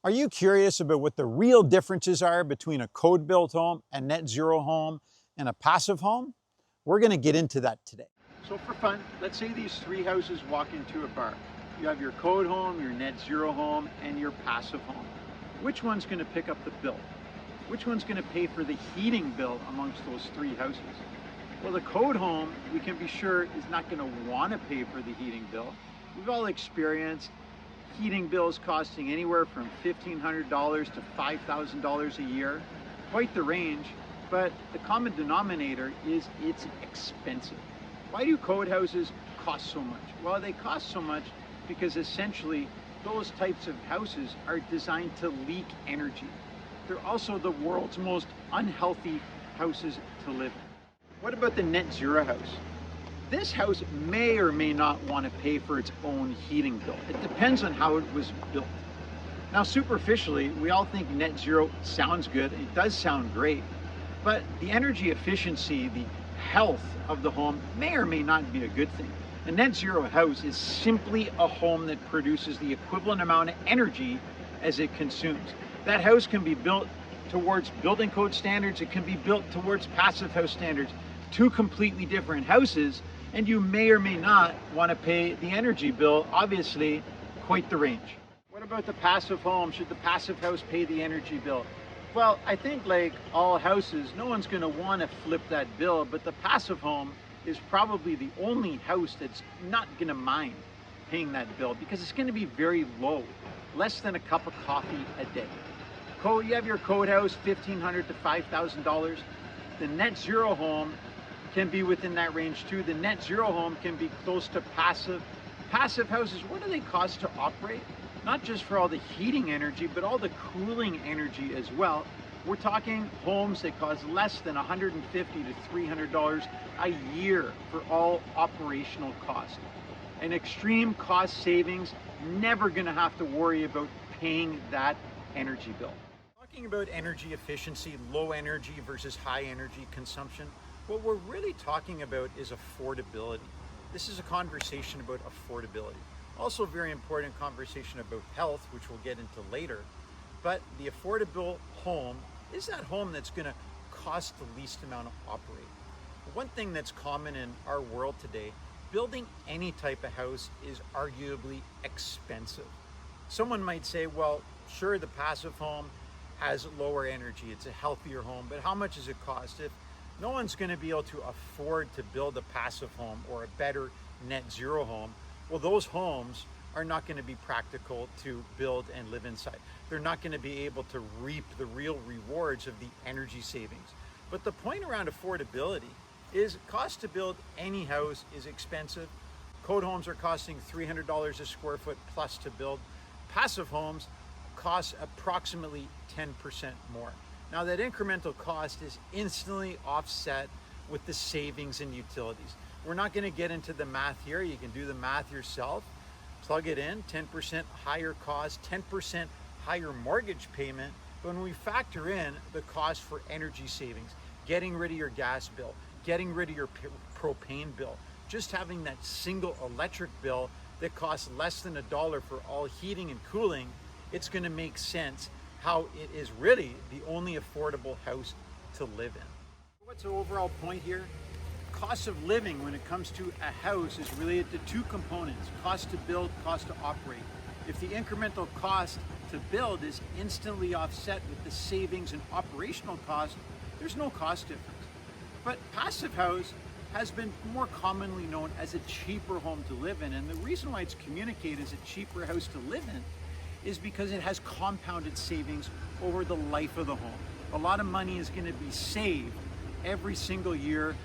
Are you curious about what the real differences are between a code-built home, a net zero home, and a passive home? We're going to get into that today. So for fun, let's say these three houses walk into a bar. You have your code home, your net zero home, and your passive home. Which one's going to pick up the bill? Which one's going to pay for the heating bill amongst those three houses? Well, the code home, we can be sure, is not going to want to pay for the heating bill. We've all experienced heating bills costing anywhere from $1,500 to $5,000 a year. Quite the range, but the common denominator is it's expensive. Why do code houses cost so much? Well, they cost so much because essentially those types of houses are designed to leak energy. They're also the world's most unhealthy houses to live in. What about the net zero house? This house may or may not want to pay for its own heating bill. It depends on how it was built. Now, superficially, we all think net zero sounds good. It does sound great, but the energy efficiency, the health of the home may or may not be a good thing. A net zero house is simply a home that produces the equivalent amount of energy as it consumes. That house can be built towards building code standards. It can be built towards passive house standards. Two completely different houses, and you may or may not want to pay the energy bill. Obviously, quite the range. What about the passive home? Should the passive house pay the energy bill? Well, I think like all houses, no one's going to want to flip that bill, but the passive home is probably the only house that's not going to mind paying that bill because it's going to be very low, less than a cup of coffee a day. You have your code house, $1,500 to $5,000. The net zero home can be within that range too. The net zero home can be close to passive. Passive houses, what do they cost to operate? Not just for all the heating energy, but all the cooling energy as well. We're talking homes that cost less than $150 to $300 a year for all operational costs. An extreme cost savings, never gonna have to worry about paying that energy bill. Talking about energy efficiency, low energy versus high energy consumption, what we're really talking about is affordability. This is a conversation about affordability. Also a very important conversation about health, which we'll get into later. But the affordable home is that home that's going to cost the least amount to operate. One thing that's common in our world today, building any type of house is arguably expensive. Someone might say, well, sure, the passive home has lower energy, it's a healthier home, but how much does it cost? If no one's going to be able to afford to build a passive home or a better net zero home, well, those homes are not going to be practical to build and live inside. They're not going to be able to reap the real rewards of the energy savings. But the point around affordability is cost to build any house is expensive. Code homes are costing $300 a square foot plus to build. Passive homes cost approximately 10% more. Now that incremental cost is instantly offset with the savings in utilities. We're not going to get into the math here. You can do the math yourself. Plug it in, 10% higher cost, 10% higher mortgage payment. But when we factor in the cost for energy savings, getting rid of your gas bill, getting rid of your propane bill, just having that single electric bill that costs less than $1 for all heating and cooling, it's going to make sense how it is really the only affordable house to live in. What's the overall point here? Cost of living when it comes to a house is related to two components: cost to build, cost to operate. If the incremental cost to build is instantly offset with the savings and operational cost, there's no cost difference. But passive house has been more commonly known as a cheaper home to live in, and the reason why it's communicated as a cheaper house to live in is because it has compounded savings over the life of the home. A lot of money is going to be saved every single year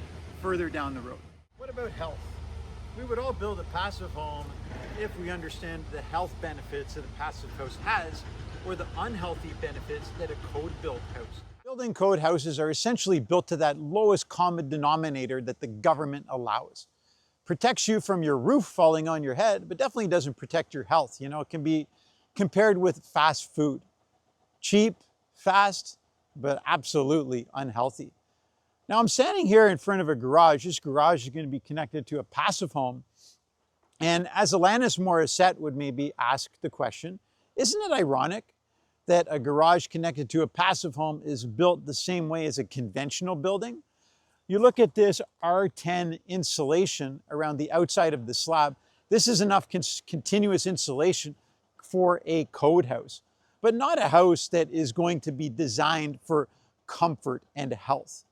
further down the road. What about health? We would all build a passive home if we understand the health benefits that a passive house has or the unhealthy benefits that a code-built house. Building code houses are essentially built to that lowest common denominator that the government allows. Protects you from your roof falling on your head, but definitely doesn't protect your health. You know, it can be compared with fast food. Cheap, fast, but absolutely unhealthy. Now I'm standing here in front of a garage. This garage is going to be connected to a passive home. And as Alanis Morissette would maybe ask the question, isn't it ironic that a garage connected to a passive home is built the same way as a conventional building. You look at this R10 insulation around the outside of the slab. This is enough continuous insulation for a code house, but not a house that is going to be designed for comfort and health.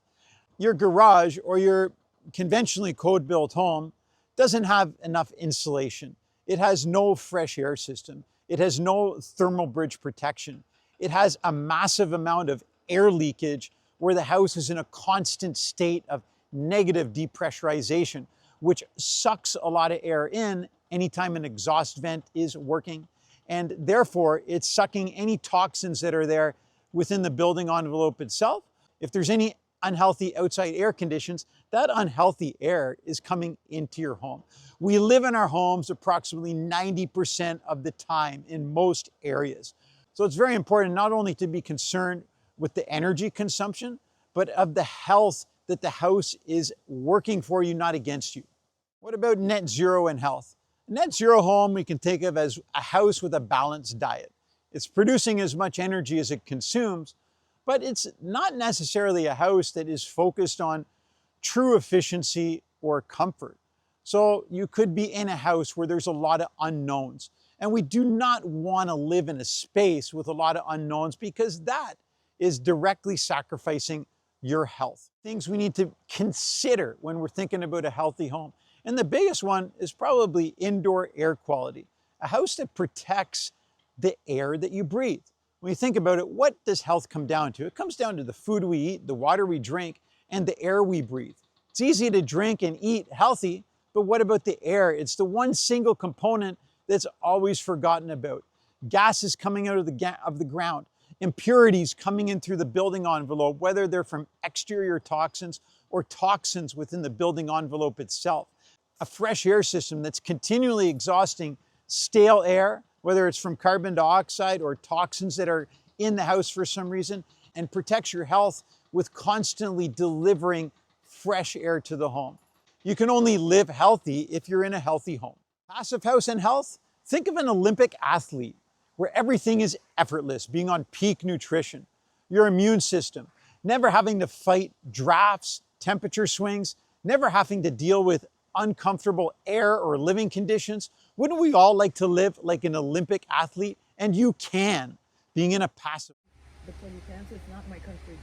Your garage or your conventionally code-built home doesn't have enough insulation. It has no fresh air system. It has no thermal bridge protection. It has a massive amount of air leakage where the house is in a constant state of negative depressurization, which sucks a lot of air in anytime an exhaust vent is working. And therefore, it's sucking any toxins that are there within the building envelope itself. If there's any unhealthy outside air conditions, that unhealthy air is coming into your home. We live in our homes approximately 90% of the time in most areas. So it's very important not only to be concerned with the energy consumption, but of the health that the house is working for you, not against you. What about net zero and health? A net zero home we can think of as a house with a balanced diet. It's producing as much energy as it consumes, but it's not necessarily a house that is focused on true efficiency or comfort. So you could be in a house where there's a lot of unknowns. And we do not want to live in a space with a lot of unknowns because that is directly sacrificing your health. Things we need to consider when we're thinking about a healthy home. And the biggest one is probably indoor air quality. A house that protects the air that you breathe. When you think about it, what does health come down to? It comes down to the food we eat, the water we drink, and the air we breathe. It's easy to drink and eat healthy, but what about the air? It's the one single component that's always forgotten about. Gases coming out of the ground, impurities coming in through the building envelope, whether they're from exterior toxins or toxins within the building envelope itself. A fresh air system that's continually exhausting stale air, whether it's from carbon dioxide or toxins that are in the house for some reason, and protects your health with constantly delivering fresh air to the home. You can only live healthy if you're in a healthy home. Passive house and health, think of an Olympic athlete where everything is effortless, being on peak nutrition, your immune system, never having to fight drafts, temperature swings, never having to deal with uncomfortable air or living conditions. Wouldn't we all like to live like an Olympic athlete? And you can, being in a passive. The Philippines is not my country.